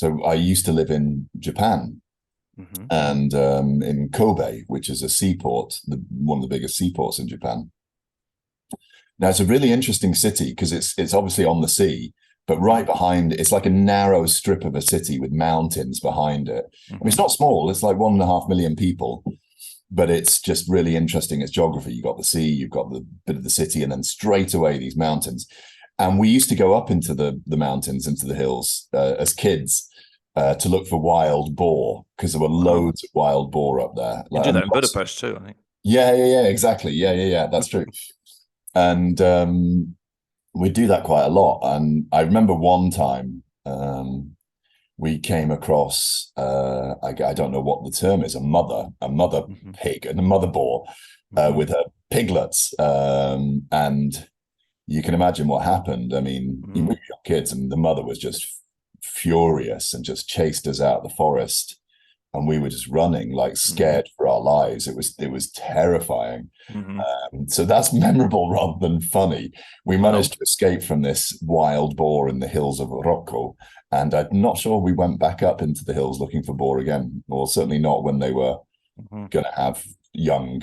So I used to live in Japan Hmm. and in Kobe, which is a seaport, one of the biggest seaports in Japan. Now it's a really interesting city because it's obviously on the sea, but right behind it's like a narrow strip of a city with mountains behind it. I mean, it's Hmm. not small; it's like 1.5 million people, but it's just really interesting. Its geography. You've got the sea, you've got the bit of the city, and then straight away these mountains. And we used to go up into the mountains, into the hills as kids to look for wild boar because there were Wow. loads of wild boar up there. You Like, do and that in Budapest too, I think. yeah, exactly. Yeah. That's true. And we do that quite a lot. And I remember one time we came across I don't know what the term is, a mother Hmm. pig and a mother boar Hmm. with her piglets, and you can imagine what happened. I mean, we were Mm. kids, and the mother was just furious and just chased us out of the forest, and we were just running like Hmm. scared for our lives. It was terrifying. Hmm. So that's memorable rather than funny. We managed Wow. to escape from this wild boar in the hills of Rocco, and I'm not sure we went back up into the hills looking for boar again, or certainly not when they were Hmm. going to have young.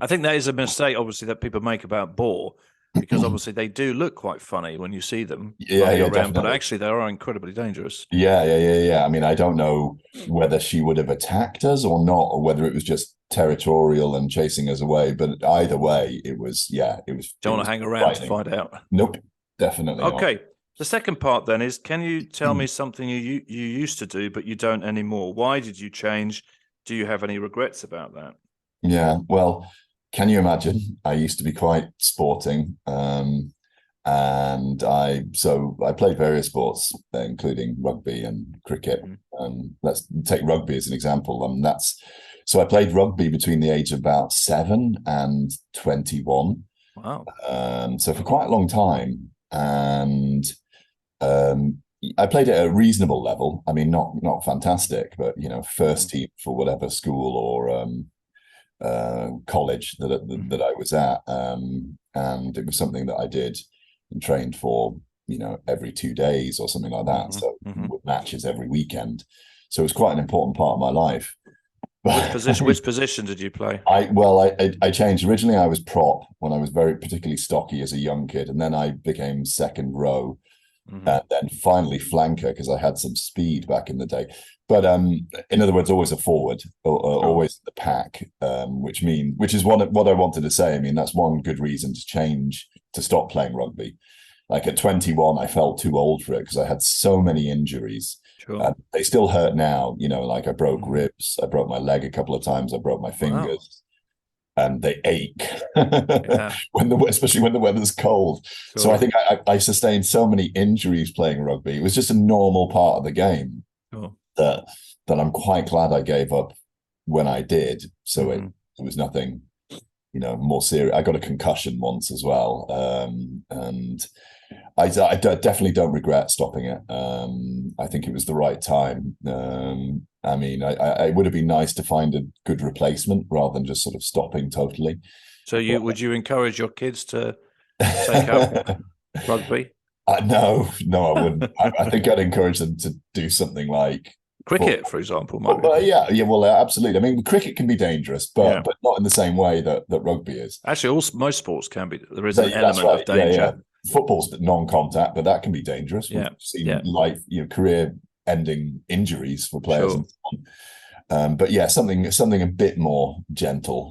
I think that is a mistake, obviously, that people make about boar, because obviously they do look quite funny when you see them running Yeah, around, but definitely. actually they are incredibly dangerous. Yeah. I mean, I don't know whether she would have attacked us or not, or whether it was just territorial and chasing us away. But either way, it Don't want to was hang around to frightening. find out. Nope, definitely not. Okay. The second part then is, can you tell me something you used to do but you don't anymore? Why did you change? Do you have any regrets about that? Yeah, well, can you imagine? I used to be quite sporting, and I played various sports, including rugby and cricket. Hmm. Let's take rugby as an example. So I played rugby between the age of about 7 and 21. Wow. So for quite a long time, and um, I played at a reasonable level. I mean, not fantastic, but Hmm. first team for whatever school or college that Hmm. I was at, and it was something that I did and trained for, every 2 days or something like that. Hmm. So Hmm. with matches every weekend. So it was quite an important part of my life. Which But position? Which position did you play? I changed. Originally, I was prop when I was very particularly stocky as a young kid, and then I became second row, Hmm. and then finally flanker because I had some speed back in the day. But in other words, always a forward, Sure. always the pack, which is what I wanted to say. I mean, that's one good reason to stop playing rugby. Like at 21, I felt too old for it because I had so many injuries. Sure. They still hurt now. Like I broke Hmm. ribs, I broke my leg a couple of times, I broke my Wow. fingers, and they ache Yeah. especially when the weather's cold. So I Sure. think I sustained so many injuries playing rugby. It was just a normal part of the game Sure. that that I'm quite glad I gave up when I did. So it Hmm. it was nothing, more serious. I got a concussion once as well, and I definitely don't regret stopping it. I think it was the right time. I mean, it would have been nice to find a good replacement rather than just sort of stopping totally. So But would you encourage your kids to take up rugby? no, I wouldn't. I think I'd encourage them to do something like Cricket, football. for example, might be. Well, yeah, well, absolutely. I mean, cricket can be dangerous, but Yeah. not in the same way that rugby is. Actually, most sports can be. There is an That's element of right. Yeah. danger. Football's non-contact, but that can be dangerous. We've Yeah. seen Yeah. career-ending injuries for players and Sure. so on. But yeah, something a bit more gentle.